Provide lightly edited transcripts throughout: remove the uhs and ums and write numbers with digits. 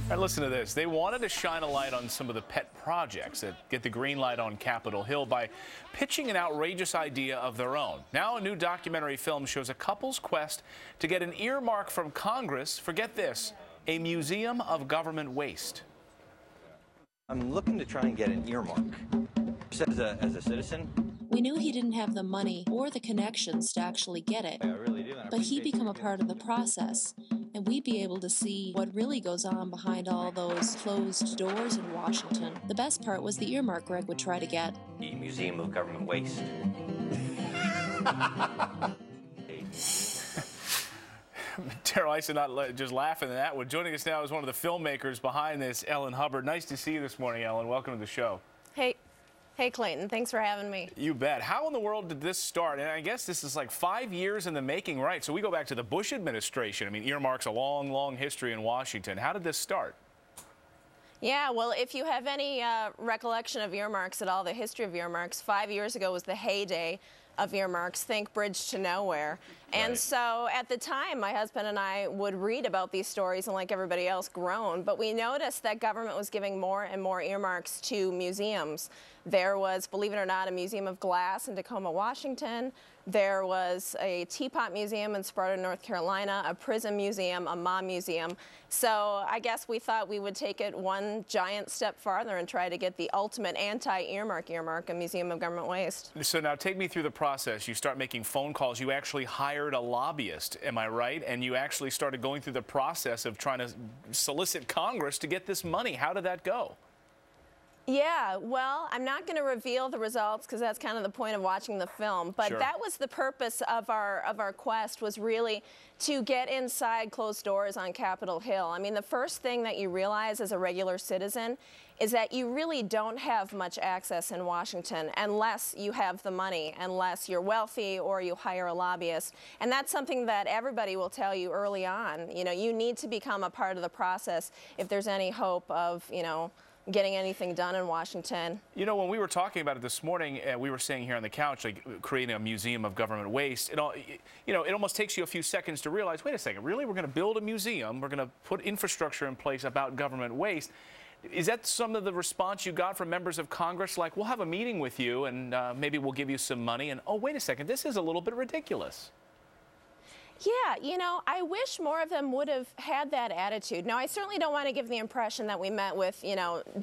All right, listen to this. They wanted to shine a light on some of the pet projects that get the green light on Capitol Hill by pitching an outrageous idea of their own. Now a new documentary film shows a couple's quest to get an earmark from Congress for, get this, a museum of government waste. I'm looking to try and get an earmark. As a citizen, we knew he didn't have the money or the connections to actually get it, I really do. but he'd become a part of the process, and we'd be able to see what really goes on behind all those closed doors in Washington. The best part was the earmark Greg would try to get. The Museum of Government Waste. Darrell Issa not just laughing at that one. Joining us now is one of the filmmakers behind this, Ellen Hubbard. Nice to see you this morning, Ellen. Welcome to the show. Hey, Clayton. Thanks for having me. You bet. How in the world did this start? And I guess this is like 5 years in the making, right? So we go back to the Bush administration. I mean, earmarks a long, long history in Washington. How did this start? Yeah, well, if you have any recollection of earmarks at all, the history of earmarks, 5 years ago was the heyday of earmarks. Think Bridge to Nowhere. And Right. so at the time, my husband and I would read about these stories and, like everybody else, groan. But we noticed that government was giving more and more earmarks to museums. There was, believe it or not, a Museum of Glass in Tacoma, Washington. There was a Teapot Museum in Sparta, North Carolina, a prison museum, a mom museum. So I guess we thought we would take it one giant step farther and try to get the ultimate anti-earmark earmark, a Museum of Government Waste. So now take me through the process. You start making phone calls. You actually hired a lobbyist, am I right? And you actually started going through the process of trying to solicit Congress to get this money. How did that go? Yeah, well, I'm not going to reveal the results because that's kind of the point of watching the film. But Sure. that was the purpose of our quest, was really to get inside closed doors on Capitol Hill. I mean, the first thing that you realize as a regular citizen is that you really don't have much access in Washington unless you have the money, unless you're wealthy or you hire a lobbyist. And that's something that everybody will tell you early on. You know, you need to become a part of the process if there's any hope of, getting anything done in Washington. You know, when we were talking about it this morning, we were saying here on the couch, like creating a museum of government waste. It almost takes you a few seconds to realize, wait a second, really? We're going to build a museum. We're going to put infrastructure in place about government waste. Is that some of the response you got from members of Congress? Like, we'll have a meeting with you and maybe we'll give you some money. And, oh, wait a second, this is a little bit ridiculous. Yeah, I wish more of them would have had that attitude. Now, I certainly don't want to give the impression that we met with,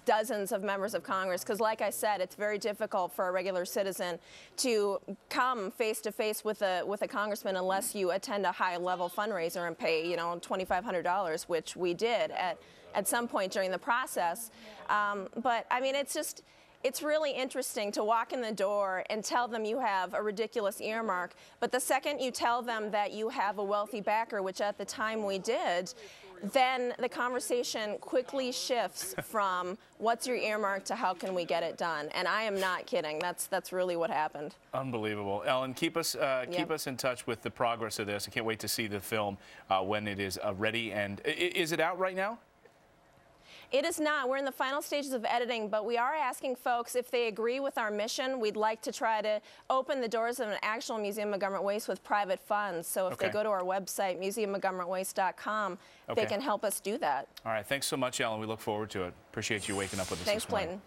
dozens of members of Congress, because like I said, it's very difficult for a regular citizen to come face to face with a congressman unless you attend a high-level fundraiser and pay, $2,500, which we did at some point during the process. But I mean, it's really interesting to walk in the door and tell them you have a ridiculous earmark, but the second you tell them that you have a wealthy backer, which at the time we did, then the conversation quickly shifts from what's your earmark to how can we get it done. And I am not kidding. That's really what happened. Unbelievable. Ellen, keep us in touch with the progress of this. I can't wait to see the film when it is ready. And is it out right now? It is not. We're in the final stages of editing, but we are asking folks if they agree with our mission. We'd like to try to open the doors of an actual Museum of Government Waste with private funds. So if they go to our website, museumofgovernmentwaste.com, they can help us do that. All right. Thanks so much, Ellen. We look forward to it. Appreciate you waking up with us Thanks, this morning. Clayton.